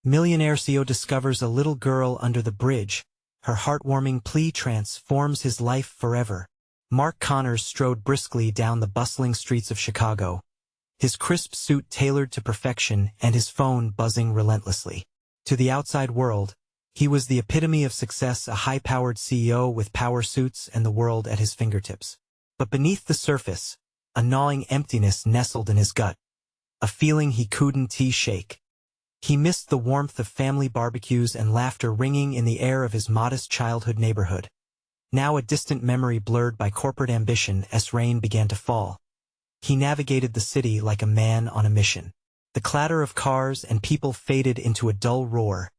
Millionaire CEO discovers a little girl under the bridge. Her heartwarming plea transforms his life forever. Mark Connors strode briskly down the bustling streets of Chicago, his crisp suit tailored to perfection and his phone buzzing relentlessly. To the outside world, he was the epitome of success, a high-powered CEO with power suits and the world at his fingertips. But beneath the surface, a gnawing emptiness nestled in his gut, a feeling he couldn't shake. He missed the warmth of family barbecues and laughter ringing in the air of his modest childhood neighborhood. Now a distant memory blurred by corporate ambition as rain began to fall. He navigated the city like a man on a mission. The clatter of cars and people faded into a dull roar,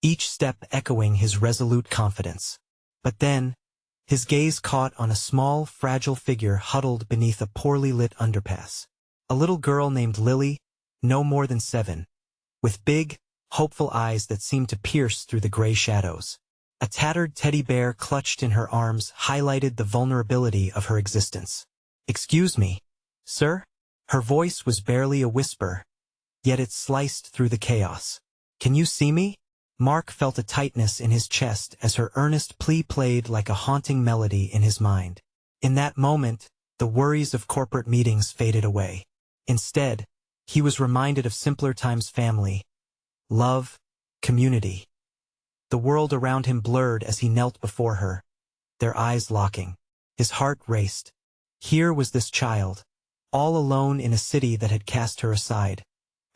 each step echoing his resolute confidence. But then, his gaze caught on a small, fragile figure huddled beneath a poorly lit underpass. A little girl named Lily, no more than 7. With big, hopeful eyes that seemed to pierce through the gray shadows. A tattered teddy bear clutched in her arms highlighted the vulnerability of her existence. "Excuse me, sir?" Her voice was barely a whisper, yet it sliced through the chaos. "Can you see me?" Mark felt a tightness in his chest as her earnest plea played like a haunting melody in his mind. In that moment, the worries of corporate meetings faded away. Instead, he was reminded of simpler times: family, love, community. The world around him blurred as he knelt before her, their eyes locking. His heart raced. Here was this child, all alone in a city that had cast her aside,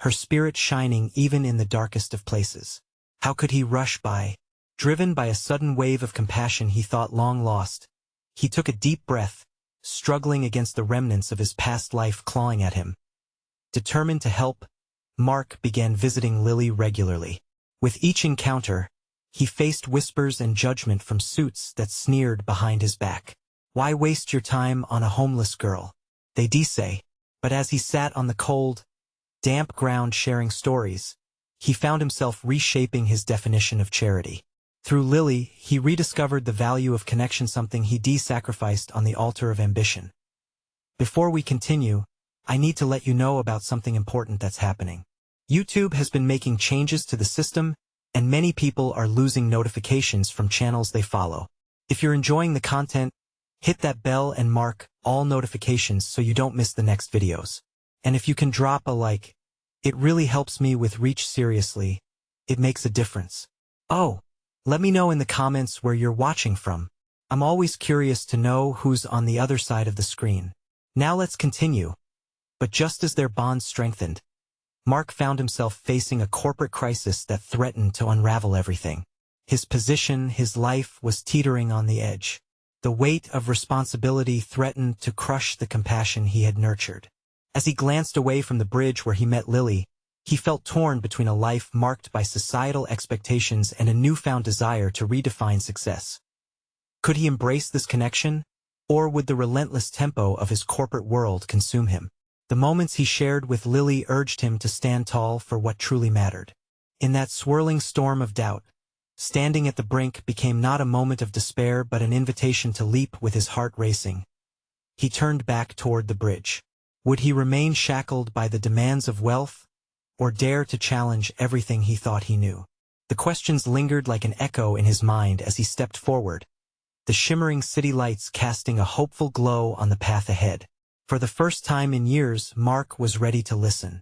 her spirit shining even in the darkest of places. How could he rush by? Driven by a sudden wave of compassion he thought long lost, he took a deep breath, struggling against the remnants of his past life clawing at him. Determined to help, Mark began visiting Lily regularly. With each encounter, he faced whispers and judgment from suits that sneered behind his back. "Why waste your time on a homeless girl?" they'd say. But as he sat on the cold, damp ground sharing stories, he found himself reshaping his definition of charity. Through Lily, he rediscovered the value of connection, something he sacrificed on the altar of ambition. Before we continue, I need to let you know about something important that's happening. YouTube has been making changes to the system, and many people are losing notifications from channels they follow. If you're enjoying the content, hit that bell and mark all notifications so you don't miss the next videos. And if you can drop a like, it really helps me with reach. Seriously, it makes a difference. Oh, let me know in the comments where you're watching from. I'm always curious to know who's on the other side of the screen. Now let's continue. But just as their bond strengthened, Mark found himself facing a corporate crisis that threatened to unravel everything. His position, his life was teetering on the edge. The weight of responsibility threatened to crush the compassion he had nurtured. As he glanced away from the bridge where he met Lily, he felt torn between a life marked by societal expectations and a newfound desire to redefine success. Could he embrace this connection, or would the relentless tempo of his corporate world consume him? The moments he shared with Lily urged him to stand tall for what truly mattered. In that swirling storm of doubt, standing at the brink became not a moment of despair but an invitation to leap. With his heart racing, he turned back toward the bridge. Would he remain shackled by the demands of wealth, or dare to challenge everything he thought he knew? The questions lingered like an echo in his mind as he stepped forward, the shimmering city lights casting a hopeful glow on the path ahead. For the first time in years, Mark was ready to listen.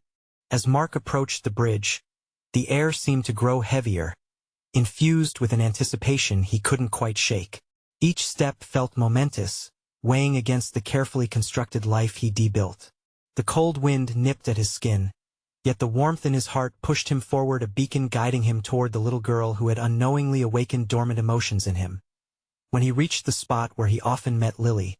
As Mark approached the bridge, the air seemed to grow heavier, infused with an anticipation he couldn't quite shake. Each step felt momentous, weighing against the carefully constructed life he'd built. The cold wind nipped at his skin, yet the warmth in his heart pushed him forward, a beacon guiding him toward the little girl who had unknowingly awakened dormant emotions in him. When he reached the spot where he often met Lily,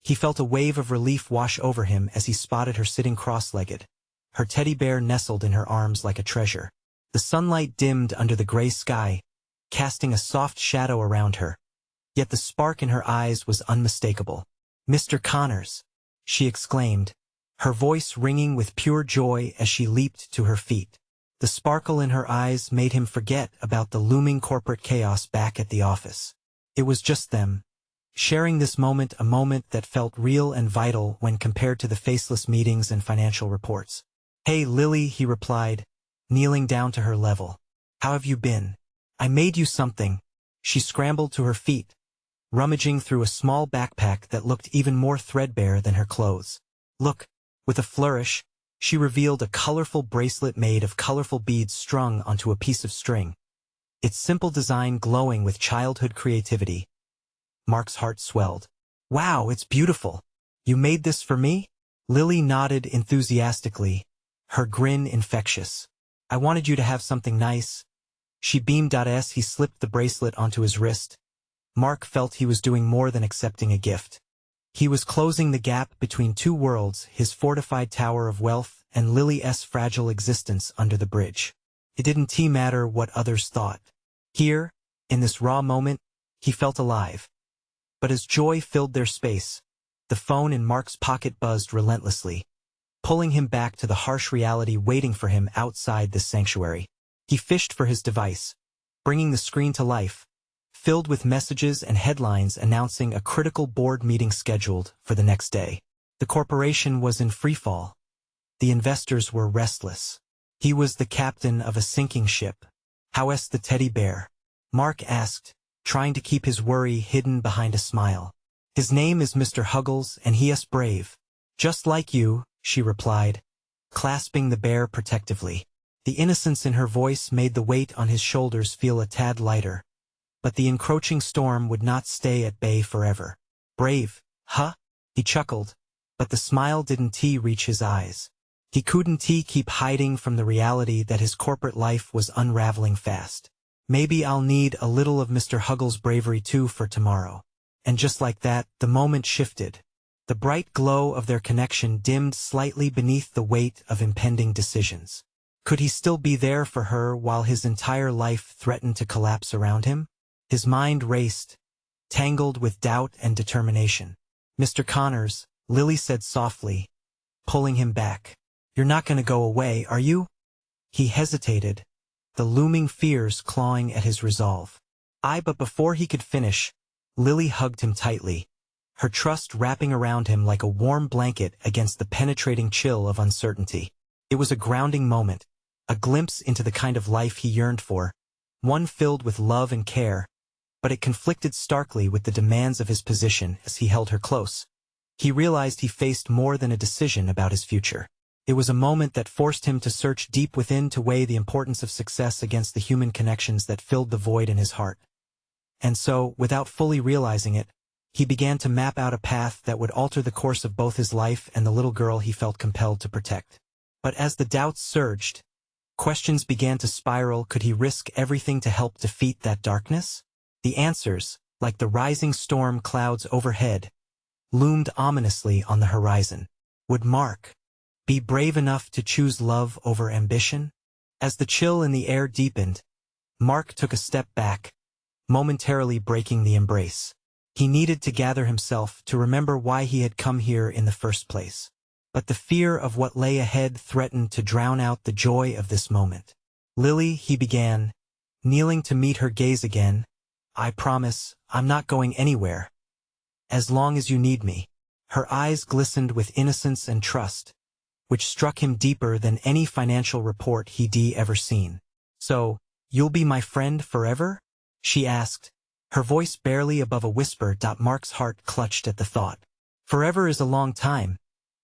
he felt a wave of relief wash over him as he spotted her sitting cross-legged, her teddy bear nestled in her arms like a treasure. The sunlight dimmed under the gray sky, casting a soft shadow around her, yet the spark in her eyes was unmistakable. "Mr. Connors," she exclaimed, her voice ringing with pure joy as she leaped to her feet. The sparkle in her eyes made him forget about the looming corporate chaos back at the office. It was just them, sharing this moment, a moment that felt real and vital when compared to the faceless meetings and financial reports. "Hey, Lily," he replied, kneeling down to her level. How have you been? I made you something. She scrambled to her feet, rummaging through a small backpack that looked even more threadbare than her clothes. Look, with a flourish, she revealed a colorful bracelet made of colorful beads strung onto a piece of string, its simple design glowing with childhood creativity. Mark's heart swelled. Wow, it's beautiful. You made this for me? Lily nodded enthusiastically, her grin infectious. I wanted you to have something nice. She beamed as he slipped the bracelet onto his wrist. Mark felt he was doing more than accepting a gift. He was closing the gap between two worlds, his fortified tower of wealth and Lily's fragile existence under the bridge. It didn't matter what others thought. Here, in this raw moment, he felt alive. But as joy filled their space, the phone in Mark's pocket buzzed relentlessly, pulling him back to the harsh reality waiting for him outside this sanctuary. He fished for his device, bringing the screen to life, filled with messages and headlines announcing a critical board meeting scheduled for the next day. The corporation was in freefall. The investors were restless. He was the captain of a sinking ship. How's the teddy bear? Mark asked, trying to keep his worry hidden behind a smile. His name is Mr. Huggles and he is brave. Just like you, she replied, clasping the bear protectively. The innocence in her voice made the weight on his shoulders feel a tad lighter. But the encroaching storm would not stay at bay forever. Brave, huh? He chuckled, but the smile didn't reach his eyes. He couldn't keep hiding from the reality that his corporate life was unraveling fast. Maybe I'll need a little of Mr. Huggles' bravery too for tomorrow. And just like that, the moment shifted. The bright glow of their connection dimmed slightly beneath the weight of impending decisions. Could he still be there for her while his entire life threatened to collapse around him? His mind raced, tangled with doubt and determination. Mr. Connors, Lily said softly, pulling him back. You're not going to go away, are you? He hesitated, the looming fears clawing at his resolve. But before he could finish, Lily hugged him tightly, her trust wrapping around him like a warm blanket against the penetrating chill of uncertainty. It was a grounding moment, a glimpse into the kind of life he yearned for, one filled with love and care, but it conflicted starkly with the demands of his position as he held her close. He realized he faced more than a decision about his future. It was a moment that forced him to search deep within to weigh the importance of success against the human connections that filled the void in his heart. And so, without fully realizing it, he began to map out a path that would alter the course of both his life and the little girl he felt compelled to protect. But as the doubts surged, questions began to spiral. Could he risk everything to help defeat that darkness? The answers, like the rising storm clouds overhead, loomed ominously on the horizon. Would Mark be brave enough to choose love over ambition? As the chill in the air deepened, Mark took a step back, momentarily breaking the embrace. He needed to gather himself to remember why he had come here in the first place. But the fear of what lay ahead threatened to drown out the joy of this moment. Lily, he began, kneeling to meet her gaze again. I promise, I'm not going anywhere. As long as you need me. Her eyes glistened with innocence and trust, which struck him deeper than any financial report he'd ever seen. So, you'll be my friend forever? She asked, her voice barely above a whisper. Mark's heart clutched at the thought. Forever is a long time,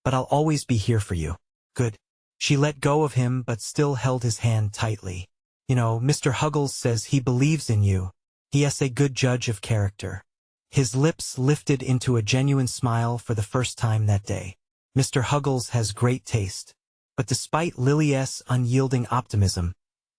but I'll always be here for you. Good. She let go of him but still held his hand tightly. You know, Mr. Huggles says he believes in you. He is a good judge of character. His lips lifted into a genuine smile for the first time that day. Mr. Huggles has great taste. But despite Lily's unyielding optimism,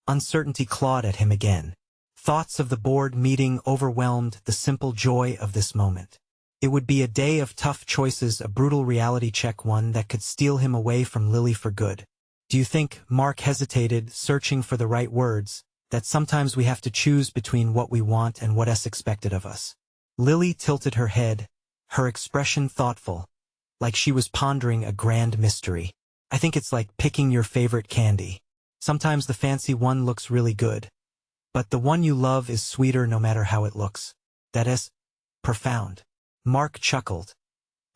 uncertainty clawed at him again. Thoughts of the board meeting overwhelmed the simple joy of this moment. It would be a day of tough choices, a brutal reality check, one that could steal him away from Lily for good. Do you think, Mark hesitated, searching for the right words, that sometimes we have to choose between what we want and what is expected of us? Lily tilted her head, her expression thoughtful, like she was pondering a grand mystery. I think it's like picking your favorite candy. Sometimes the fancy one looks really good, but the one you love is sweeter no matter how it looks. That is profound. Mark chuckled,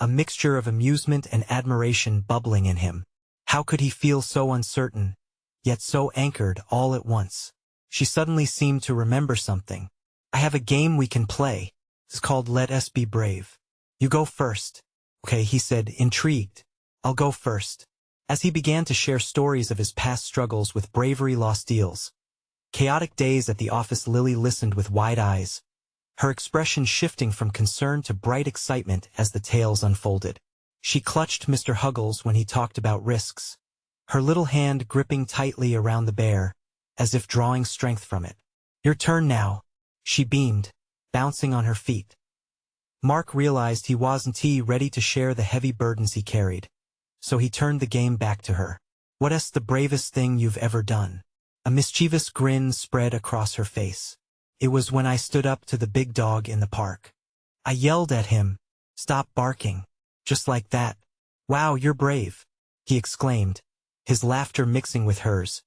a mixture of amusement and admiration bubbling in him. How could he feel so uncertain, yet so anchored all at once? She suddenly seemed to remember something. I have a game we can play. It's called Let Us Be Brave. You go first. Okay, he said, intrigued. I'll go first. As he began to share stories of his past struggles with bravery lost deals. Chaotic days at the office, Lily listened with wide eyes, her expression shifting from concern to bright excitement as the tales unfolded. She clutched Mr. Huggles when he talked about risks, her little hand gripping tightly around the bear, as if drawing strength from it. Your turn now, she beamed, bouncing on her feet. Mark realized he wasn't ready to share the heavy burdens he carried, so he turned the game back to her. What's the bravest thing you've ever done? A mischievous grin spread across her face. It was when I stood up to the big dog in the park. I yelled at him, "Stop barking." Just like that. Wow, you're brave, he exclaimed, his laughter mixing with hers,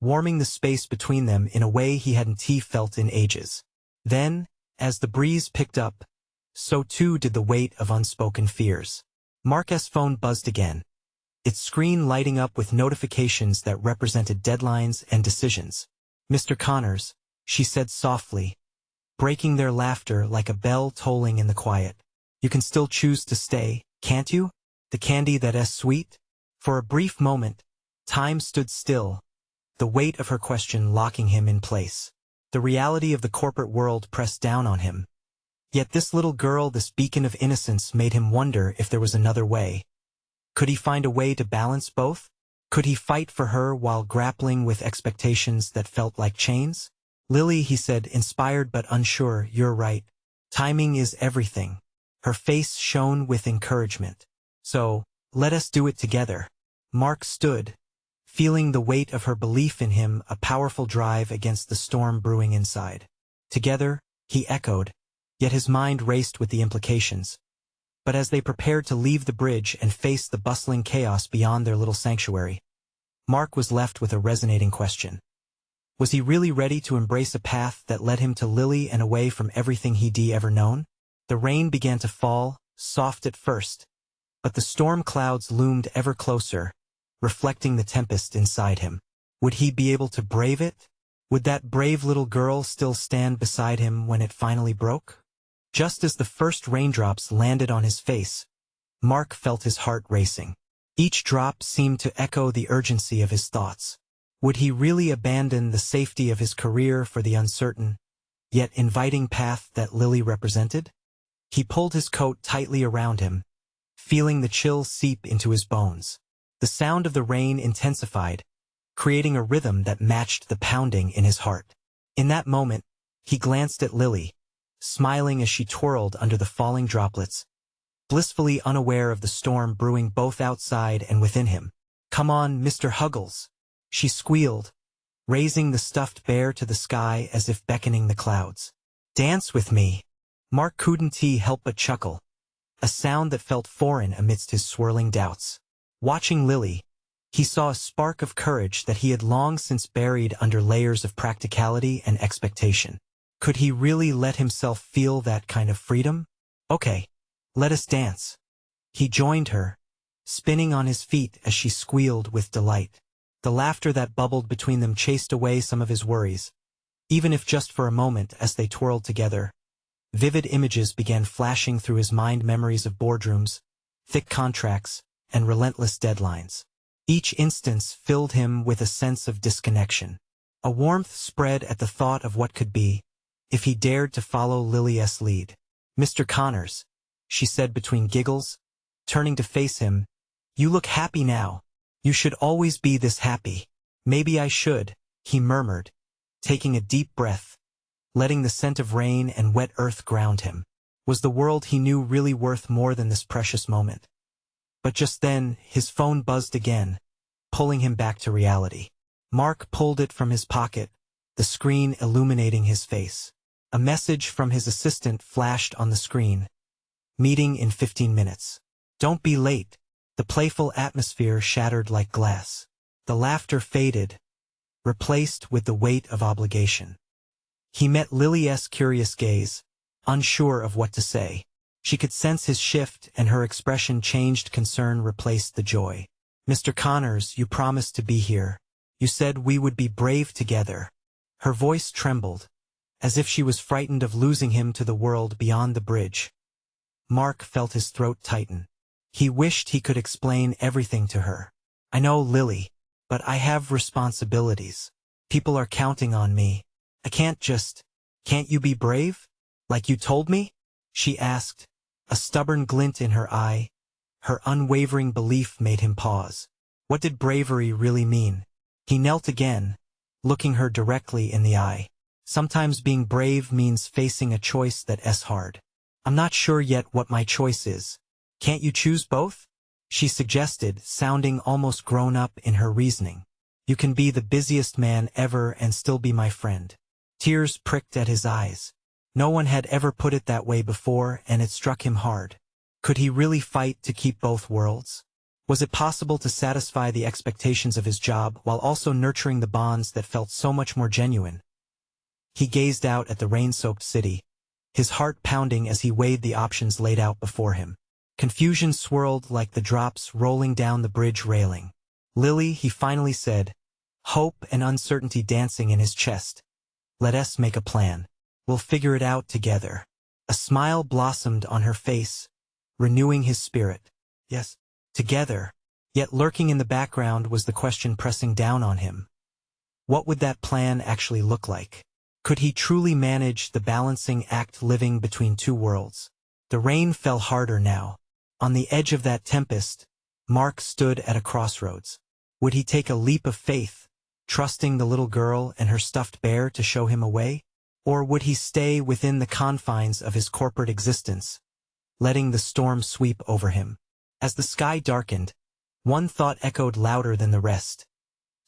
warming the space between them in a way he hadn't felt in ages. Then, as the breeze picked up, so too did the weight of unspoken fears. Mark's phone buzzed again, its screen lighting up with notifications that represented deadlines and decisions. Mr. Connors, she said softly, breaking their laughter like a bell tolling in the quiet. You can still choose to stay, can't you? The candy that's sweet? For a brief moment, time stood still, the weight of her question locking him in place. The reality of the corporate world pressed down on him. Yet this little girl, this beacon of innocence, made him wonder if there was another way. Could he find a way to balance both? Could he fight for her while grappling with expectations that felt like chains? Lily, he said, inspired but unsure, you're right. Timing is everything. Her face shone with encouragement. So, let us do it together. Mark stood, feeling the weight of her belief in him, a powerful drive against the storm brewing inside. Together, he echoed, yet his mind raced with the implications. But as they prepared to leave the bridge and face the bustling chaos beyond their little sanctuary, Mark was left with a resonating question. Was he really ready to embrace a path that led him to Lily and away from everything he'd ever known? The rain began to fall, soft at first, but the storm clouds loomed ever closer, reflecting the tempest inside him. Would he be able to brave it? Would that brave little girl still stand beside him when it finally broke? Just as the first raindrops landed on his face, Mark felt his heart racing. Each drop seemed to echo the urgency of his thoughts. Would he really abandon the safety of his career for the uncertain, yet inviting path that Lily represented? He pulled his coat tightly around him, feeling the chill seep into his bones. The sound of the rain intensified, creating a rhythm that matched the pounding in his heart. In that moment, he glanced at Lily, smiling as she twirled under the falling droplets, blissfully unaware of the storm brewing both outside and within him. Come on, Mr. Huggles, she squealed, raising the stuffed bear to the sky as if beckoning the clouds. Dance with me. Mark couldn't help but chuckle, a sound that felt foreign amidst his swirling doubts. Watching Lily, he saw a spark of courage that he had long since buried under layers of practicality and expectation. Could he really let himself feel that kind of freedom? Okay, let us dance. He joined her, spinning on his feet as she squealed with delight. The laughter that bubbled between them chased away some of his worries, even if just for a moment. As they twirled together, vivid images began flashing through his mind, memories of boardrooms, thick contracts, and relentless deadlines. Each instance filled him with a sense of disconnection. A warmth spread at the thought of what could be, if he dared to follow Lily's lead. Mr. Connors, she said between giggles, turning to face him, you look happy now. You should always be this happy. Maybe I should, he murmured, taking a deep breath, letting the scent of rain and wet earth ground him. Was the world he knew really worth more than this precious moment? But just then, his phone buzzed again, pulling him back to reality. Mark pulled it from his pocket, the screen illuminating his face. A message from his assistant flashed on the screen. Meeting in 15 minutes. Don't be late. The playful atmosphere shattered like glass. The laughter faded, replaced with the weight of obligation. He met Lily's curious gaze, unsure of what to say. She could sense his shift, and her expression changed. Concern replaced the joy. Mr. Connors, you promised to be here. You said we would be brave together. Her voice trembled, as if she was frightened of losing him to the world beyond the bridge. Mark felt his throat tighten. He wished he could explain everything to her. "I know, Lily, but I have responsibilities. People are counting on me. I can't just... Can't you be brave? Like you told me?" she asked, a stubborn glint in her eye. Her unwavering belief made him pause. What did bravery really mean? He knelt again, looking her directly in the eye. "Sometimes being brave means facing a choice that's hard. I'm not sure yet what my choice is. Can't you choose both?" she suggested, sounding almost grown up in her reasoning. "You can be the busiest man ever and still be my friend." Tears pricked at his eyes. No one had ever put it that way before, and it struck him hard. Could he really fight to keep both worlds? Was it possible to satisfy the expectations of his job while also nurturing the bonds that felt so much more genuine? He gazed out at the rain-soaked city, his heart pounding as he weighed the options laid out before him. Confusion swirled like the drops rolling down the bridge railing. "Lily," he finally said, hope and uncertainty dancing in his chest. "Let us make a plan. We'll figure it out together." A smile blossomed on her face, renewing his spirit. Yes, together. Yet lurking in the background was the question pressing down on him. What would that plan actually look like? Could he truly manage the balancing act living between two worlds? The rain fell harder now. On the edge of that tempest, Mark stood at a crossroads. Would he take a leap of faith, trusting the little girl and her stuffed bear to show him a way? Or would he stay within the confines of his corporate existence, letting the storm sweep over him? As the sky darkened, one thought echoed louder than the rest.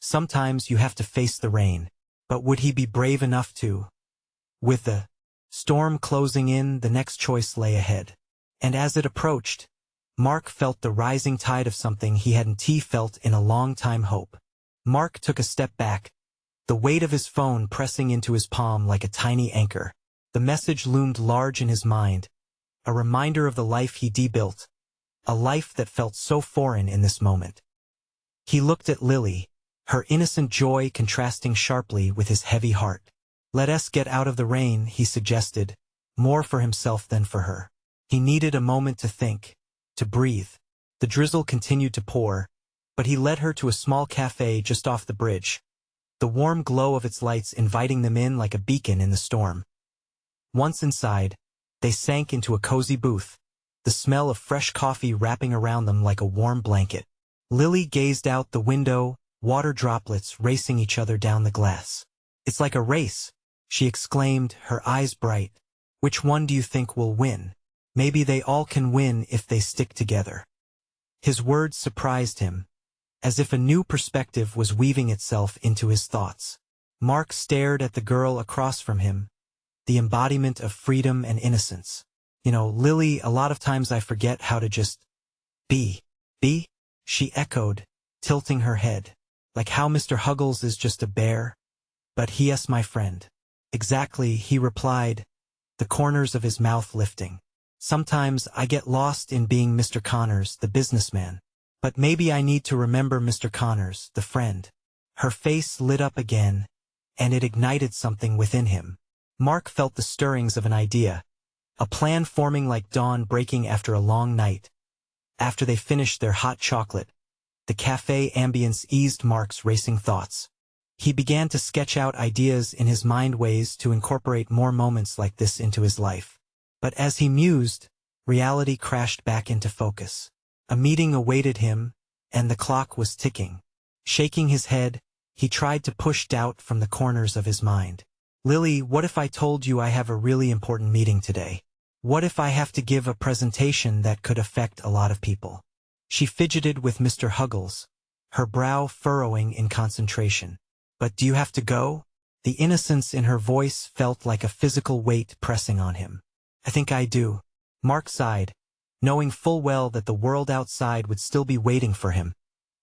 Sometimes you have to face the rain, but would he be brave enough to? With the storm closing in, the next choice lay ahead. And as it approached, Mark felt the rising tide of something he hadn't felt in a long time: hope. Mark took a step back, the weight of his phone pressing into his palm like a tiny anchor. The message loomed large in his mind, a reminder of the life he'd built, a life that felt so foreign in this moment. He looked at Lily, her innocent joy contrasting sharply with his heavy heart. "Let us get out of the rain," he suggested, more for himself than for her. He needed a moment to think, to breathe. The drizzle continued to pour, but he led her to a small cafe just off the bridge, the warm glow of its lights inviting them in like a beacon in the storm. Once inside, they sank into a cozy booth, the smell of fresh coffee wrapping around them like a warm blanket. Lily gazed out the window, water droplets racing each other down the glass. "It's like a race," she exclaimed, her eyes bright. "Which one do you think will win? Maybe they all can win if they stick together." His words surprised him, as if a new perspective was weaving itself into his thoughts. Mark stared at the girl across from him, the embodiment of freedom and innocence. "You know, Lily, a lot of times I forget how to just be." "Be?" she echoed, tilting her head. "Like how Mr. Huggles is just a bear, but he is my friend." "Exactly," he replied, the corners of his mouth lifting. "Sometimes I get lost in being Mr. Connors, the businessman. But maybe I need to remember Mr. Connors, the friend." Her face lit up again, and it ignited something within him. Mark felt the stirrings of an idea, a plan forming like dawn breaking after a long night. After they finished their hot chocolate, the cafe ambience eased Mark's racing thoughts. He began to sketch out ideas in his mind, ways to incorporate more moments like this into his life. But as he mused, reality crashed back into focus. A meeting awaited him, and the clock was ticking. Shaking his head, he tried to push doubt from the corners of his mind. "Lily, what if I told you I have a really important meeting today? What if I have to give a presentation that could affect a lot of people?" She fidgeted with Mr. Huggles, her brow furrowing in concentration. "But do you have to go?" The innocence in her voice felt like a physical weight pressing on him. "I think I do." Mark sighed, knowing full well that the world outside would still be waiting for him,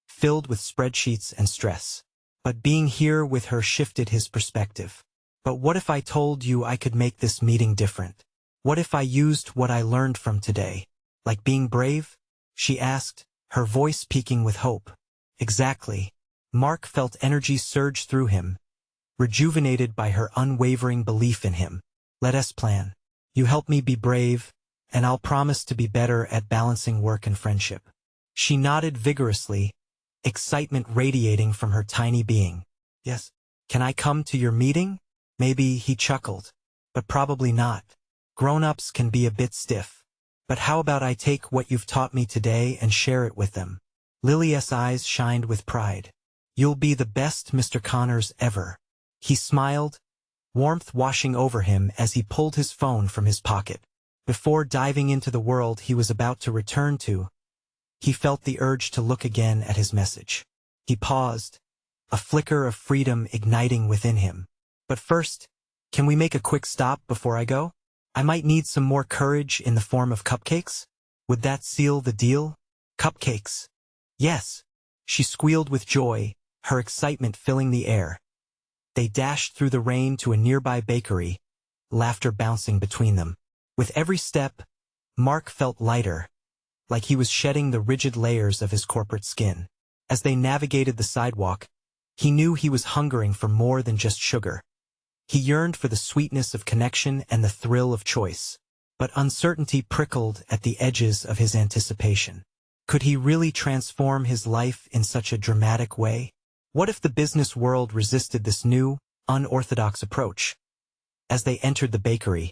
filled with spreadsheets and stress. But being here with her shifted his perspective. "But what if I told you I could make this meeting different? What if I used what I learned from today? Like being brave?" she asked, her voice peaking with hope. "Exactly." Mark felt energy surge through him, rejuvenated by her unwavering belief in him. Let us plan. You help me be brave, and I'll promise to be better at balancing work and friendship. She nodded vigorously, excitement radiating from her tiny being. Yes. Can I come to your meeting? Maybe, he chuckled. But probably not. Grown-ups can be a bit stiff. But how about I take what you've taught me today and share it with them? Lily's eyes shined with pride. You'll be the best Mr. Connors ever. He smiled, warmth washing over him as he pulled his phone from his pocket. Before diving into the world he was about to return to, he felt the urge to look again at his message. He paused, a flicker of freedom igniting within him. But first, can we make a quick stop before I go? I might need some more courage in the form of cupcakes. Would that seal the deal? Cupcakes. Yes. She squealed with joy, her excitement filling the air. They dashed through the rain to a nearby bakery, laughter bouncing between them. With every step, Mark felt lighter, like he was shedding the rigid layers of his corporate skin. As they navigated the sidewalk, he knew he was hungering for more than just sugar. He yearned for the sweetness of connection and the thrill of choice. But uncertainty prickled at the edges of his anticipation. Could he really transform his life in such a dramatic way? What if the business world resisted this new, unorthodox approach? As they entered the bakery,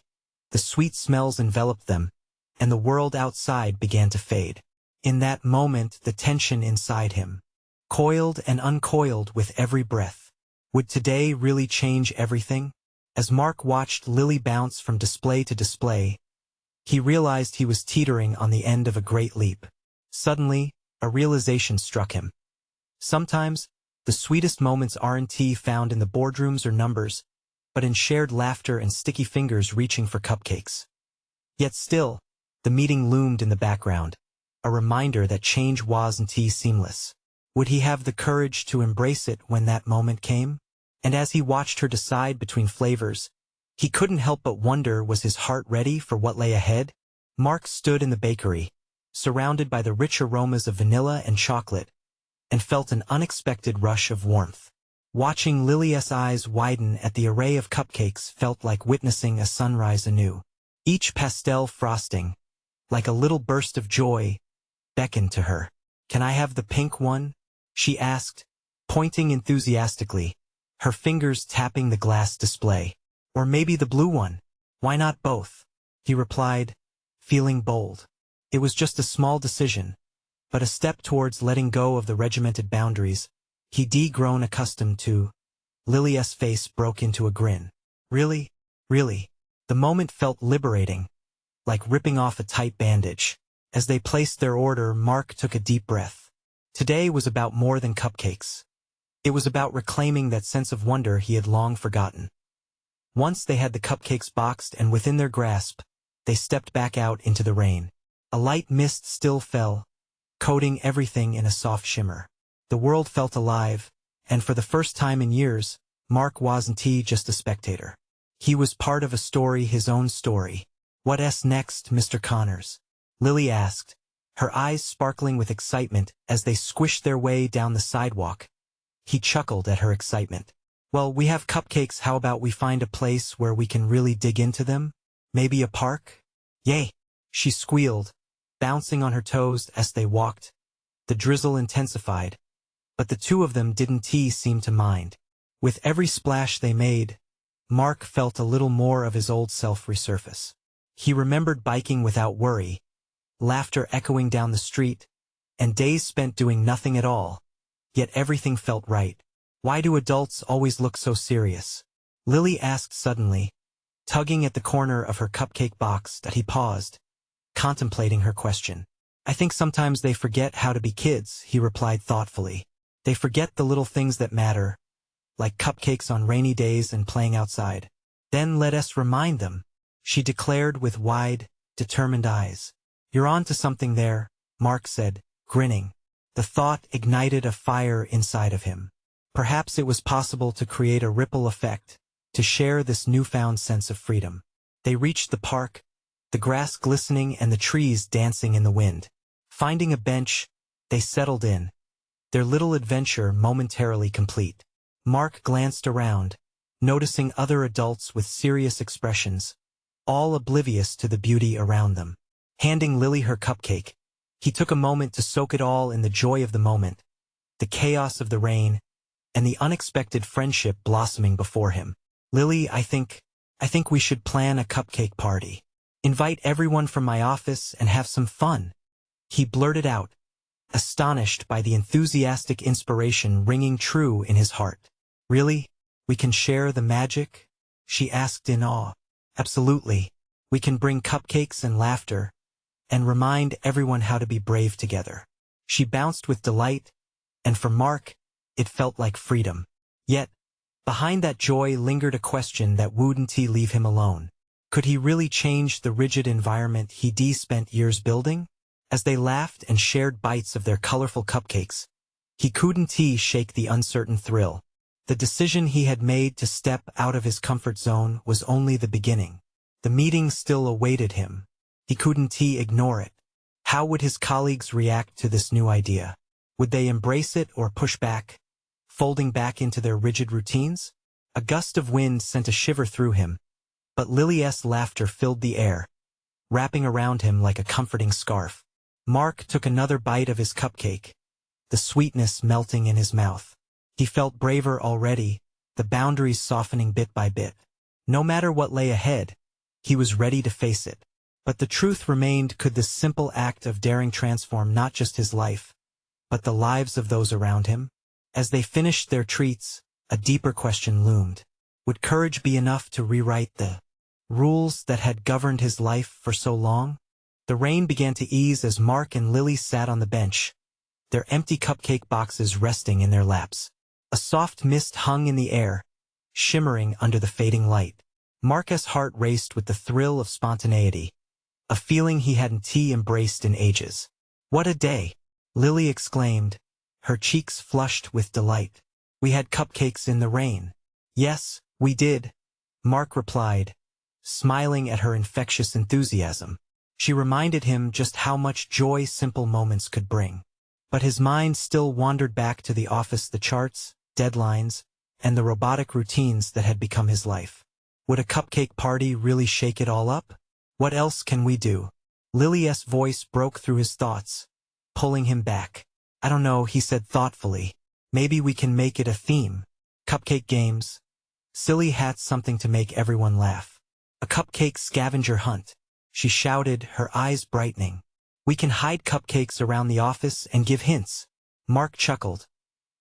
the sweet smells enveloped them, and the world outside began to fade. In that moment, the tension inside him coiled and uncoiled with every breath. Would today really change everything? As Mark watched Lily bounce from display to display, he realized he was teetering on the end of a great leap. Suddenly, a realization struck him. Sometimes, the sweetest moments aren't found in the boardrooms or numbers, but in shared laughter and sticky fingers reaching for cupcakes. Yet still, the meeting loomed in the background, a reminder that change wasn't seamless. Would he have the courage to embrace it when that moment came? And as he watched her decide between flavors, he couldn't help but wonder, was his heart ready for what lay ahead? Mark stood in the bakery, surrounded by the rich aromas of vanilla and chocolate, and felt an unexpected rush of warmth. Watching Lily's eyes widen at the array of cupcakes felt like witnessing a sunrise anew. Each pastel frosting, like a little burst of joy, beckoned to her. "Can I have the pink one?" she asked, pointing enthusiastically, her fingers tapping the glass display. "Or maybe the blue one? Why not both?" he replied, feeling bold. It was just a small decision, but a step towards letting go of the regimented boundaries he'd grown accustomed to. Lily's face broke into a grin. "Really? Really?" The moment felt liberating, like ripping off a tight bandage. As they placed their order, Mark took a deep breath. Today was about more than cupcakes. It was about reclaiming that sense of wonder he had long forgotten. Once they had the cupcakes boxed and within their grasp, they stepped back out into the rain. A light mist still fell, coating everything in a soft shimmer. The world felt alive, and for the first time in years, Mark wasn't just a spectator. He was part of a story, his own story. "What's next, Mr. Connors?" Lily asked, her eyes sparkling with excitement as they squished their way down the sidewalk. He chuckled at her excitement. "Well, we have cupcakes, how about we find a place where we can really dig into them? Maybe a park?" "Yay!" she squealed, bouncing on her toes as they walked. The drizzle intensified, but the two of them didn't seem to mind. With every splash they made, Mark felt a little more of his old self resurface. He remembered biking without worry, laughter echoing down the street, and days spent doing nothing at all. Yet everything felt right. "Why do adults always look so serious?" Lily asked suddenly, tugging at the corner of her cupcake box. That he paused, contemplating her question. "I think sometimes they forget how to be kids," he replied thoughtfully. "They forget the little things that matter, like cupcakes on rainy days and playing outside." "Then let us remind them," she declared with wide, determined eyes. "You're on to something there," Mark said, grinning. The thought ignited a fire inside of him. Perhaps it was possible to create a ripple effect, to share this newfound sense of freedom. They reached the park, the grass glistening and the trees dancing in the wind. Finding a bench, they settled in, their little adventure momentarily complete. Mark glanced around, noticing other adults with serious expressions, all oblivious to the beauty around them. Handing Lily her cupcake, he took a moment to soak it all in the joy of the moment, the chaos of the rain, and the unexpected friendship blossoming before him. "Lily, I think we should plan a cupcake party. Invite everyone from my office and have some fun," he blurted out, astonished by the enthusiastic inspiration ringing true in his heart. "Really? We can share the magic?" she asked in awe. "Absolutely. We can bring cupcakes and laughter, and remind everyone how to be brave together." She bounced with delight, and for Mark, it felt like freedom. Yet, behind that joy lingered a question that wouldn't leave him alone. Could he really change the rigid environment he'd spent years building? As they laughed and shared bites of their colorful cupcakes, he couldn't shake the uncertain thrill. The decision he had made to step out of his comfort zone was only the beginning. The meeting still awaited him. He couldn't ignore it. How would his colleagues react to this new idea? Would they embrace it or push back, folding back into their rigid routines? A gust of wind sent a shiver through him, but Lily's laughter filled the air, wrapping around him like a comforting scarf. Mark took another bite of his cupcake, the sweetness melting in his mouth. He felt braver already, the boundaries softening bit by bit. No matter what lay ahead, he was ready to face it. But the truth remained: could this simple act of daring transform not just his life, but the lives of those around him? As they finished their treats, a deeper question loomed. Would courage be enough to rewrite the rules that had governed his life for so long? The rain began to ease as Mark and Lily sat on the bench, their empty cupcake boxes resting in their laps. A soft mist hung in the air, shimmering under the fading light. Mark's heart raced with the thrill of spontaneity, a feeling he hadn't embraced in ages. "What a day!" Lily exclaimed, her cheeks flushed with delight. "We had cupcakes in the rain." "Yes, we did," Mark replied, smiling at her infectious enthusiasm. She reminded him just how much joy simple moments could bring. But his mind still wandered back to the office, the charts, deadlines, and the robotic routines that had become his life. Would a cupcake party really shake it all up? "What else can we do?" Lily's voice broke through his thoughts, pulling him back. "I don't know," he said thoughtfully. "Maybe we can make it a theme. Cupcake games, silly hats, something to make everyone laugh. A cupcake scavenger hunt," she shouted, her eyes brightening. "We can hide cupcakes around the office and give hints." Mark chuckled,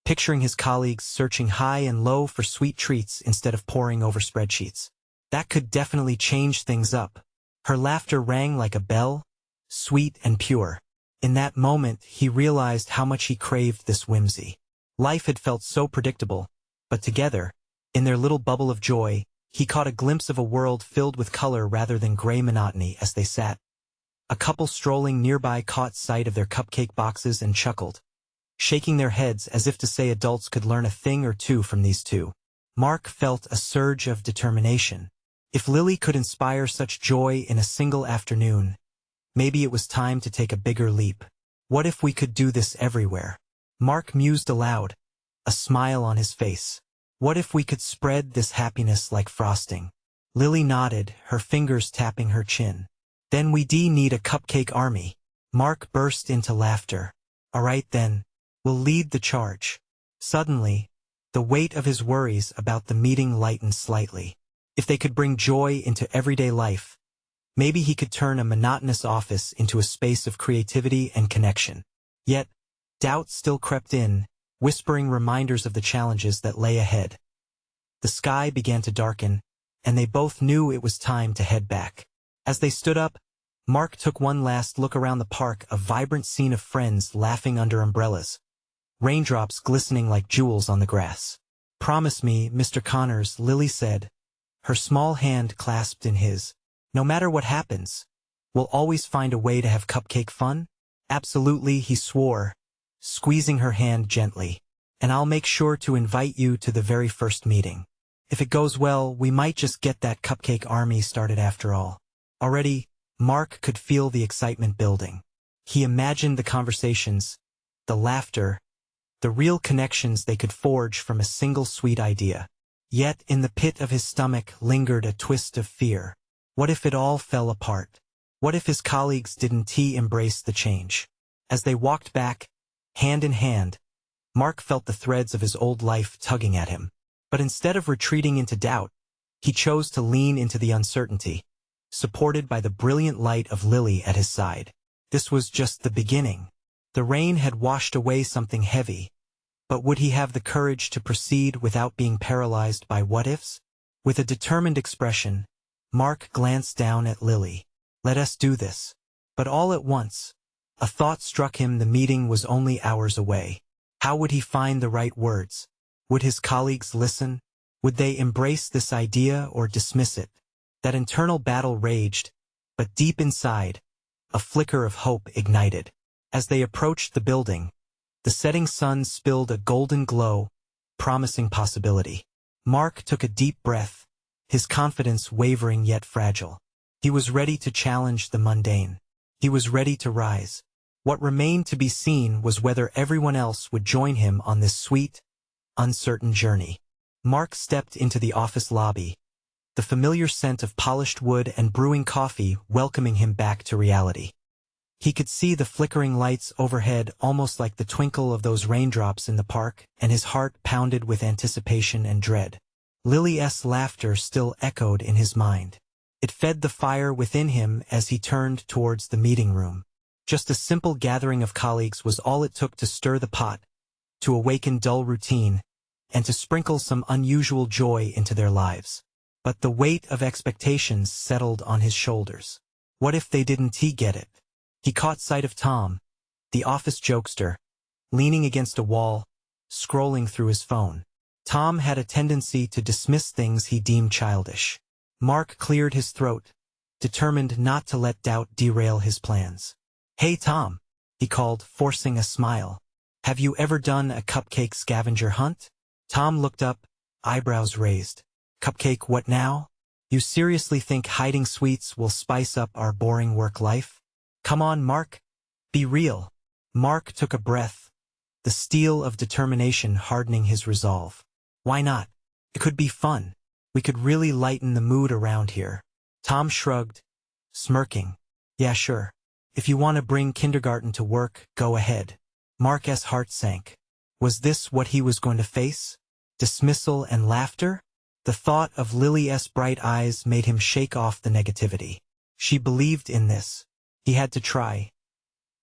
picturing his colleagues searching high and low for sweet treats instead of poring over spreadsheets. That could definitely change things up. Her laughter rang like a bell, sweet and pure. In that moment, he realized how much he craved this whimsy. Life had felt so predictable, but together, in their little bubble of joy, he caught a glimpse of a world filled with color rather than gray monotony. As they sat, a couple strolling nearby caught sight of their cupcake boxes and chuckled, shaking their heads as if to say adults could learn a thing or two from these two. Mark felt a surge of determination. If Lily could inspire such joy in a single afternoon, maybe it was time to take a bigger leap. What if we could do this everywhere? Mark mused aloud, a smile on his face. What if we could spread this happiness like frosting? Lily nodded, her fingers tapping her chin. Then we need a cupcake army. Mark burst into laughter. All right then, we'll lead the charge. Suddenly, the weight of his worries about the meeting lightened slightly. If they could bring joy into everyday life, maybe he could turn a monotonous office into a space of creativity and connection. Yet, doubt still crept in, whispering reminders of the challenges that lay ahead. The sky began to darken, and they both knew it was time to head back. As they stood up, Mark took one last look around the park, a vibrant scene of friends laughing under umbrellas, raindrops glistening like jewels on the grass. "Promise me, Mr. Connors," Lily said, her small hand clasped in his. "No matter what happens, we'll always find a way to have cupcake fun?" "Absolutely," he swore, squeezing her hand gently. "And I'll make sure to invite you to the very first meeting. If it goes well, we might just get that cupcake army started after all." Already, Mark could feel the excitement building. He imagined the conversations, the laughter, the real connections they could forge from a single sweet idea. Yet in the pit of his stomach lingered a twist of fear. What if it all fell apart? What if his colleagues didn't embrace the change? As they walked back, hand in hand, Mark felt the threads of his old life tugging at him. But instead of retreating into doubt, he chose to lean into the uncertainty, supported by the brilliant light of Lily at his side. This was just the beginning. The rain had washed away something heavy, but would he have the courage to proceed without being paralyzed by what-ifs? With a determined expression, Mark glanced down at Lily. Let us do this. But all at once, a thought struck him. The meeting was only hours away. How would he find the right words? Would his colleagues listen? Would they embrace this idea or dismiss it? That internal battle raged, but deep inside, a flicker of hope ignited. As they approached the building, the setting sun spilled a golden glow, promising possibility. Mark took a deep breath, his confidence wavering yet fragile. He was ready to challenge the mundane. He was ready to rise. What remained to be seen was whether everyone else would join him on this sweet, uncertain journey. Mark stepped into the office lobby, the familiar scent of polished wood and brewing coffee welcoming him back to reality. He could see the flickering lights overhead, almost like the twinkle of those raindrops in the park, and his heart pounded with anticipation and dread. Lily's laughter still echoed in his mind. It fed the fire within him as he turned towards the meeting room. Just a simple gathering of colleagues was all it took to stir the pot, to awaken dull routine, and to sprinkle some unusual joy into their lives. But the weight of expectations settled on his shoulders. What if they didn't get it? He caught sight of Tom, the office jokester, leaning against a wall, scrolling through his phone. Tom had a tendency to dismiss things he deemed childish. Mark cleared his throat, determined not to let doubt derail his plans. "Hey Tom," he called, forcing a smile. "Have you ever done a cupcake scavenger hunt?" Tom looked up, eyebrows raised. "Cupcake what now? You seriously think hiding sweets will spice up our boring work life? Come on, Mark. Be real." Mark took a breath, the steel of determination hardening his resolve. "Why not? It could be fun. We could really lighten the mood around here." Tom shrugged, smirking. "Yeah, sure. If you want to bring kindergarten to work, go ahead." Mark's heart sank. Was this what he was going to face? Dismissal and laughter? The thought of Lily's bright eyes made him shake off the negativity. She believed in this. He had to try.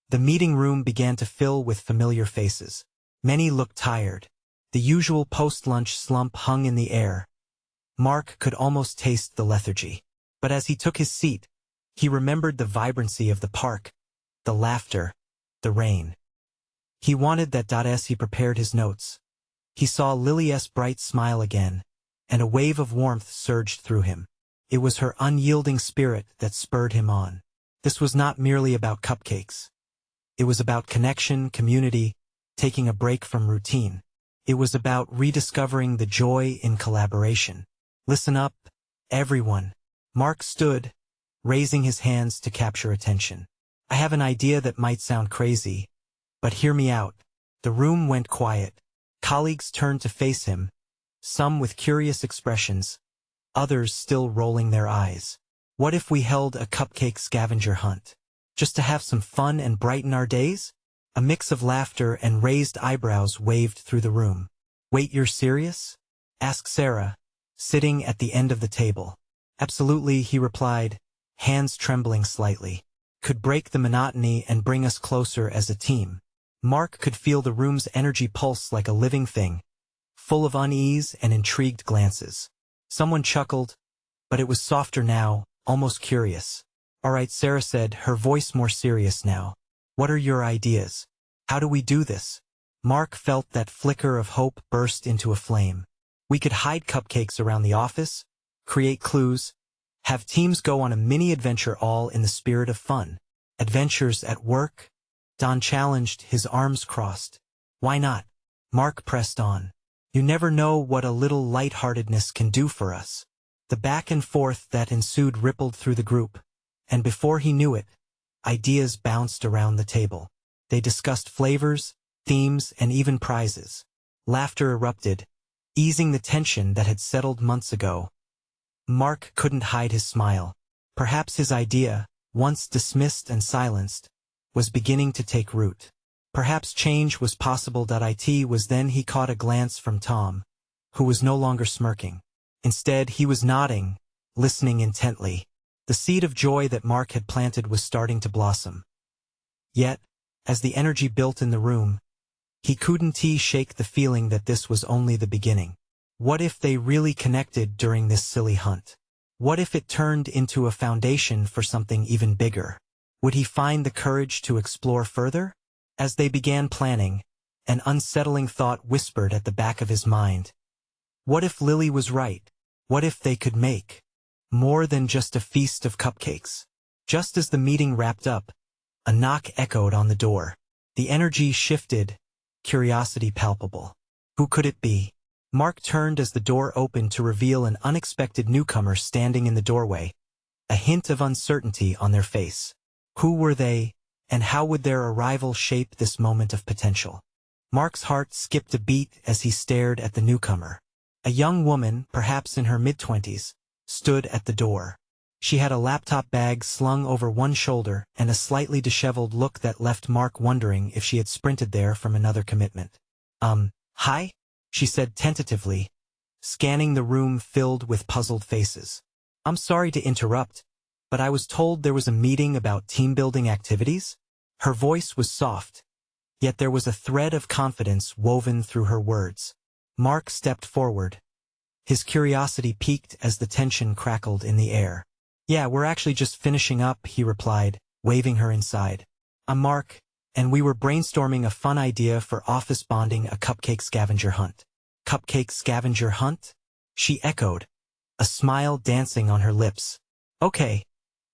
The meeting room began to fill with familiar faces. Many looked tired. The usual post-lunch slump hung in the air. Mark could almost taste the lethargy. But as he took his seat, he remembered the vibrancy of the park, the laughter, the rain. He wanted that. As he prepared his notes, he saw Lily's bright smile again, and a wave of warmth surged through him. It was her unyielding spirit that spurred him on. This was not merely about cupcakes. It was about connection, community, taking a break from routine. It was about rediscovering the joy in collaboration. "Listen up, everyone." Mark stood, raising his hands to capture attention. "I have an idea that might sound crazy, but hear me out." The room went quiet. Colleagues turned to face him, some with curious expressions, others still rolling their eyes. What if we held a cupcake scavenger hunt? Just to have some fun and brighten our days? A mix of laughter and raised eyebrows waved through the room. "Wait, you're serious?" asked Sarah, sitting at the end of the table. "Absolutely," he replied, hands trembling slightly. "Could break the monotony and bring us closer as a team." Mark could feel the room's energy pulse like a living thing, full of unease and intrigued glances. Someone chuckled, but it was softer now, almost curious. "All right," Sarah said, her voice more serious now. "What are your ideas? How do we do this?" Mark felt that flicker of hope burst into a flame. "We could hide cupcakes around the office, create clues, have teams go on a mini adventure, all in the spirit of fun." "Adventures at work?" Don challenged, his arms crossed. "Why not?" Mark pressed on. "You never know what a little lightheartedness can do for us." The back and forth that ensued rippled through the group, and before he knew it, ideas bounced around the table. They discussed flavors, themes, and even prizes. Laughter erupted, easing the tension that had settled months ago. Mark couldn't hide his smile. Perhaps his idea, once dismissed and silenced, was beginning to take root. Perhaps change was possible. It was then he caught a glance from Tom, who was no longer smirking. Instead, he was nodding, listening intently. The seed of joy that Mark had planted was starting to blossom. Yet, as the energy built in the room, he couldn't shake the feeling that this was only the beginning. What if they really connected during this silly hunt? What if it turned into a foundation for something even bigger? Would he find the courage to explore further? As they began planning, an unsettling thought whispered at the back of his mind. What if Lily was right? What if they could make more than just a feast of cupcakes? Just as the meeting wrapped up, a knock echoed on the door. The energy shifted, curiosity palpable. Who could it be? Mark turned as the door opened to reveal an unexpected newcomer standing in the doorway, a hint of uncertainty on their face. Who were they, and how would their arrival shape this moment of potential? Mark's heart skipped a beat as he stared at the newcomer. A young woman, perhaps in her mid-20s, stood at the door. She had a laptop bag slung over one shoulder and a slightly disheveled look that left Mark wondering if she had sprinted there from another commitment. Hi? She said tentatively, scanning the room filled with puzzled faces. I'm sorry to interrupt, but I was told there was a meeting about team-building activities? Her voice was soft, yet there was a thread of confidence woven through her words. Mark stepped forward. His curiosity peaked as the tension crackled in the air. Yeah, we're actually just finishing up, he replied, waving her inside. I'm Mark, and we were brainstorming a fun idea for office bonding, a cupcake scavenger hunt. Cupcake scavenger hunt? She echoed, a smile dancing on her lips. Okay,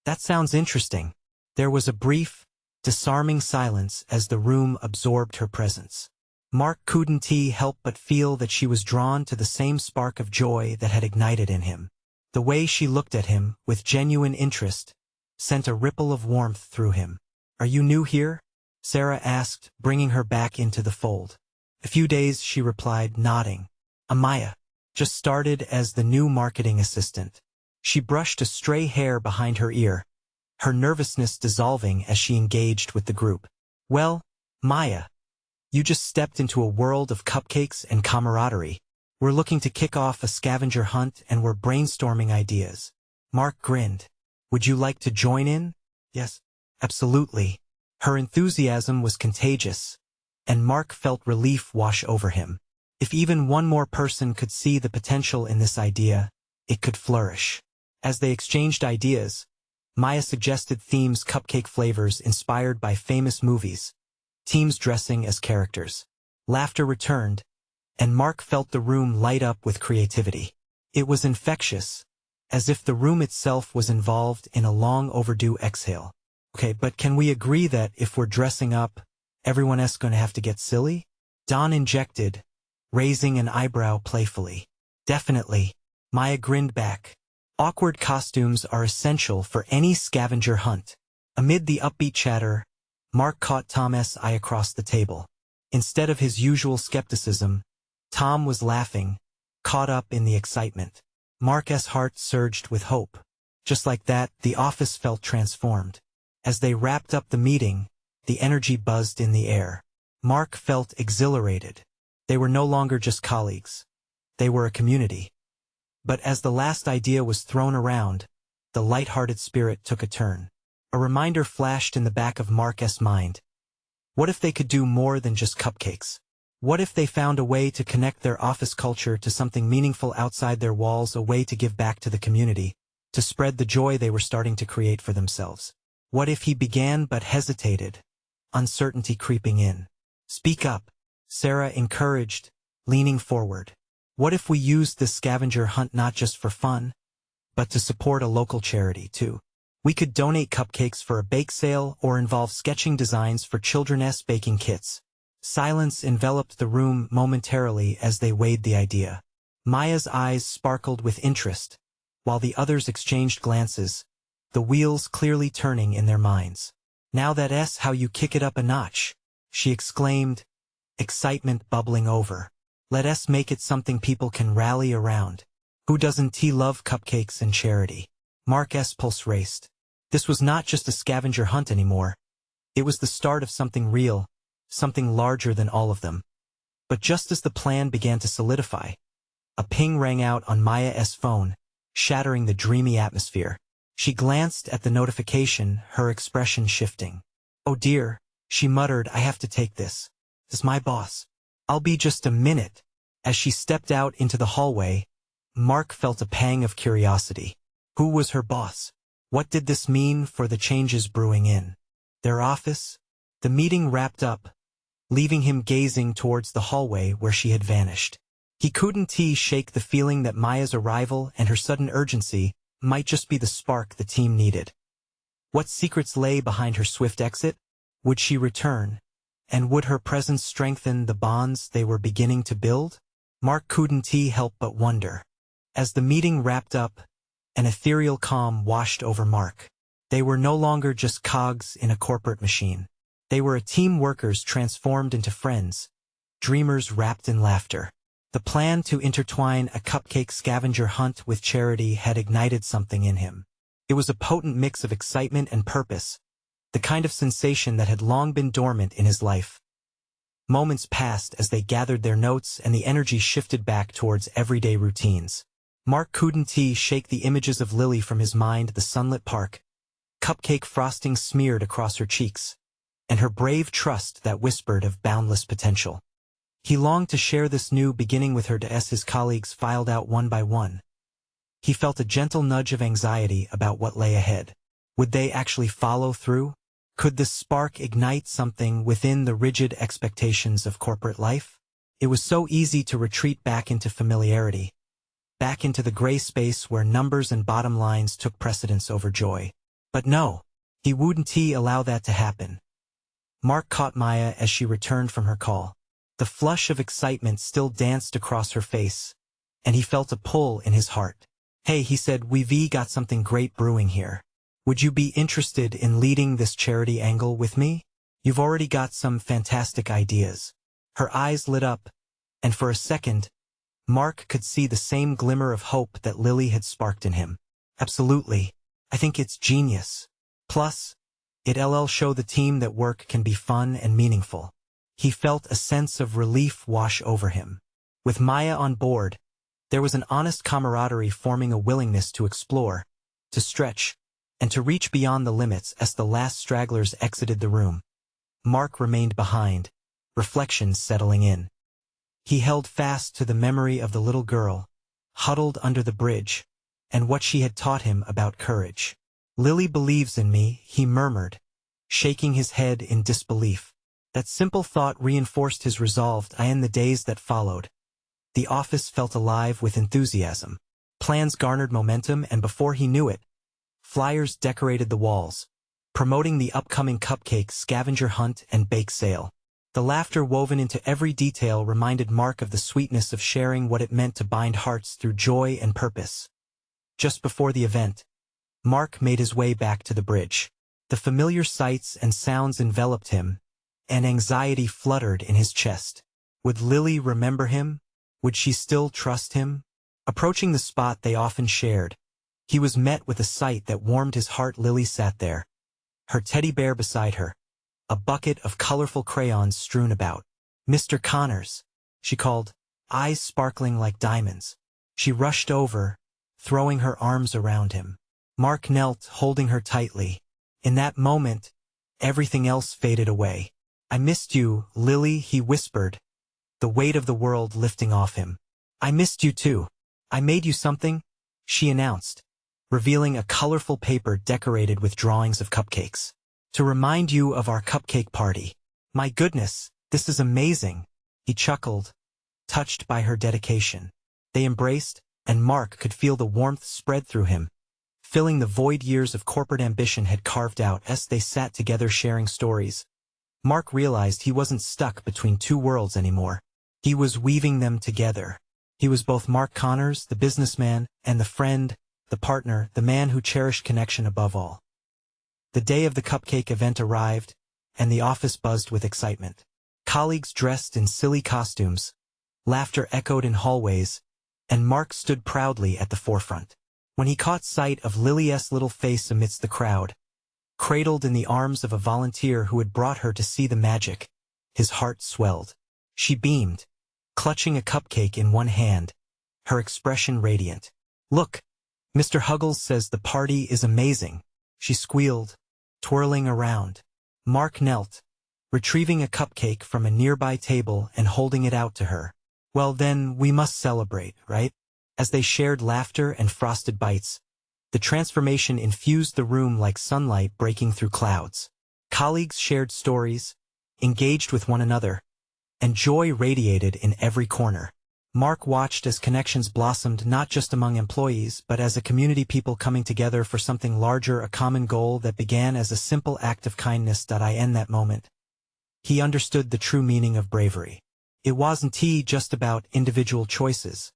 that sounds interesting. There was a brief, disarming silence as the room absorbed her presence. Mark couldn't help but feel that she was drawn to the same spark of joy that had ignited in him. The way she looked at him, with genuine interest, sent a ripple of warmth through him. Are you new here? Sarah asked, bringing her back into the fold. A few days, she replied, nodding. Amaya just started as the new marketing assistant. She brushed a stray hair behind her ear, her nervousness dissolving as she engaged with the group. Well, Maya, you just stepped into a world of cupcakes and camaraderie. We're looking to kick off a scavenger hunt and we're brainstorming ideas. Mark grinned. Would you like to join in? Yes, absolutely. Her enthusiasm was contagious, and Mark felt relief wash over him. If even one more person could see the potential in this idea, it could flourish. As they exchanged ideas, Maya suggested themes, cupcake flavors inspired by famous movies, teams dressing as characters. Laughter returned, and Mark felt the room light up with creativity. It was infectious, as if the room itself was involved in a long overdue exhale. Okay, but can we agree that if we're dressing up, everyone else going to have to get silly? Don injected, raising an eyebrow playfully. Definitely. Maya grinned back. Awkward costumes are essential for any scavenger hunt. Amid the upbeat chatter, Mark caught Tom's eye across the table. Instead of his usual skepticism, Tom was laughing, caught up in the excitement. Mark's heart surged with hope. Just like that, the office felt transformed. As they wrapped up the meeting, the energy buzzed in the air. Mark felt exhilarated. They were no longer just colleagues. They were a community. But as the last idea was thrown around, the light-hearted spirit took a turn. A reminder flashed in the back of Mark's mind. What if they could do more than just cupcakes? What if they found a way to connect their office culture to something meaningful outside their walls, a way to give back to the community, to spread the joy they were starting to create for themselves? What if he began but hesitated, uncertainty creeping in? Speak up, Sarah encouraged, leaning forward. What if we used this scavenger hunt not just for fun, but to support a local charity too? We could donate cupcakes for a bake sale or involve sketching designs for children's baking kits. Silence enveloped the room momentarily as they weighed the idea. Maya's eyes sparkled with interest, while the others exchanged glances, the wheels clearly turning in their minds. Now that's how you kick it up a notch, she exclaimed, excitement bubbling over. Let us make it something people can rally around. Who doesn't love cupcakes and charity? Mark's pulse raced. This was not just a scavenger hunt anymore. It was the start of something real, something larger than all of them. But just as the plan began to solidify, a ping rang out on Maya's phone, shattering the dreamy atmosphere. She glanced at the notification, her expression shifting. "Oh dear," she muttered, "I have to take this. This is my boss. I'll be just a minute." As she stepped out into the hallway, Mark felt a pang of curiosity. Who was her boss? What did this mean for the changes brewing in their office? The meeting wrapped up, leaving him gazing towards the hallway where she had vanished. He couldn't shake the feeling that Maya's arrival and her sudden urgency might just be the spark the team needed. What secrets lay behind her swift exit? Would she return? And would her presence strengthen the bonds they were beginning to build? Mark couldn't help but wonder. As the meeting wrapped up, an ethereal calm washed over Mark. They were no longer just cogs in a corporate machine. They were a team, workers transformed into friends, dreamers wrapped in laughter. The plan to intertwine a cupcake scavenger hunt with charity had ignited something in him. It was a potent mix of excitement and purpose, the kind of sensation that had long been dormant in his life. Moments passed as they gathered their notes and the energy shifted back towards everyday routines. Mark couldn't shake the images of Lily from his mind, the sunlit park, cupcake frosting smeared across her cheeks, and her brave trust that whispered of boundless potential. He longed to share this new beginning with her as his colleagues filed out one by one. He felt a gentle nudge of anxiety about what lay ahead. Would they actually follow through? Could this spark ignite something within the rigid expectations of corporate life? It was so easy to retreat back into familiarity, back into the gray space where numbers and bottom lines took precedence over joy. But no, he wouldn't allow that to happen. Mark caught Maya as she returned from her call. The flush of excitement still danced across her face, and he felt a pull in his heart. "Hey," he said, "we've got something great brewing here. Would you be interested in leading this charity angle with me? You've already got some fantastic ideas." Her eyes lit up, and for a second, Mark could see the same glimmer of hope that Lily had sparked in him. "Absolutely. I think it's genius. Plus, it'll show the team that work can be fun and meaningful." He felt a sense of relief wash over him. With Maya on board, there was an honest camaraderie forming, a willingness to explore, to stretch, and to reach beyond the limits. As the last stragglers exited the room, Mark remained behind, reflections settling in. He held fast to the memory of the little girl, huddled under the bridge, and what she had taught him about courage. "Lily believes in me," he murmured, shaking his head in disbelief. That simple thought reinforced his resolve. In the days that followed, the office felt alive with enthusiasm. Plans garnered momentum, and before he knew it, flyers decorated the walls, promoting the upcoming cupcake scavenger hunt and bake sale. The laughter woven into every detail reminded Mark of the sweetness of sharing, what it meant to bind hearts through joy and purpose. Just before the event, Mark made his way back to the bridge. The familiar sights and sounds enveloped him, and anxiety fluttered in his chest. Would Lily remember him? Would she still trust him? Approaching the spot they often shared, he was met with a sight that warmed his heart. Lily sat there, her teddy bear beside her, a bucket of colorful crayons strewn about. "Mr. Connors," she called, eyes sparkling like diamonds. She rushed over, throwing her arms around him. Mark knelt, holding her tightly. In that moment, everything else faded away. "I missed you, Lily," he whispered, the weight of the world lifting off him. "I missed you too. I made you something," she announced, revealing a colorful paper decorated with drawings of cupcakes. "To remind you of our cupcake party." "My goodness, this is amazing," he chuckled, touched by her dedication. They embraced, and Mark could feel the warmth spread through him, filling the void years of corporate ambition had carved out. As they sat together sharing stories, Mark realized he wasn't stuck between two worlds anymore. He was weaving them together. He was both Mark Connors, the businessman, and the friend, the partner, the man who cherished connection above all. The day of the cupcake event arrived, and the office buzzed with excitement. Colleagues dressed in silly costumes, Laughter echoed in hallways, and Mark stood proudly at the forefront. When he caught sight of Lily's little face amidst the crowd, cradled in the arms of a volunteer who had brought her to see the magic, his heart swelled. She beamed, clutching a cupcake in one hand, her expression radiant. "Look, Mr. Huggles says the party is amazing," she squealed, twirling around. Mark knelt, retrieving a cupcake from a nearby table and holding it out to her. "Well then, we must celebrate, right?" As they shared laughter and frosted bites, the transformation infused the room like sunlight breaking through clouds. Colleagues shared stories, engaged with one another, and joy radiated in every corner. Mark watched as connections blossomed not just among employees but as a community, people coming together for something larger, a common goal that began as a simple act of kindness. In that moment, he understood the true meaning of bravery. It wasn't just about individual choices.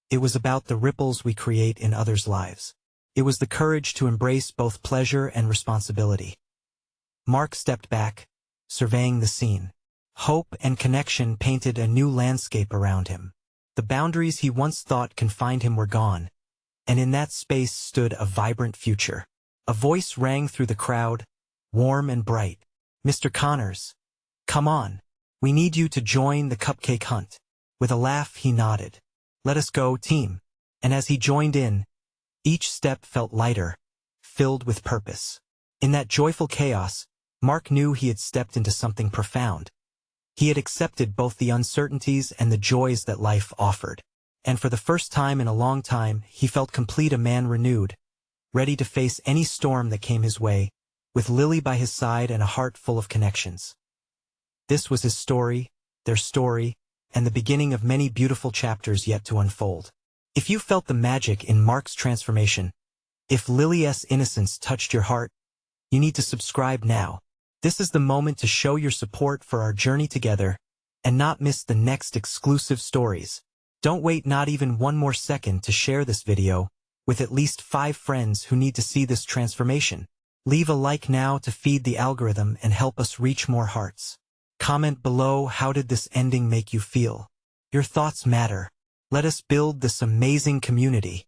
It was about the ripples we create in others' lives. It was the courage to embrace both pleasure and responsibility. Mark stepped back, surveying the scene. Hope and connection painted a new landscape around him. The boundaries he once thought confined him were gone, and in that space stood a vibrant future. A voice rang through the crowd, warm and bright. "Mr. Connors, come on. We need you to join the cupcake hunt." With a laugh he nodded. "Let us go, team." And as he joined in, each step felt lighter, filled with purpose. In that joyful chaos, Mark knew he had stepped into something profound. He had accepted both the uncertainties and the joys that life offered. And for the first time in a long time, he felt complete, a man renewed, ready to face any storm that came his way, with Lily by his side and a heart full of connections. This was his story, their story, and the beginning of many beautiful chapters yet to unfold. If you felt the magic in Mark's transformation, if Lily's innocence touched your heart, you need to subscribe now. This is the moment to show your support for our journey together and not miss the next exclusive stories. Don't wait not even one more second to share this video with at least 5 friends who need to see this transformation. Leave a like now to feed the algorithm and help us reach more hearts. Comment below, how did this ending make you feel? Your thoughts matter. Let us build this amazing community.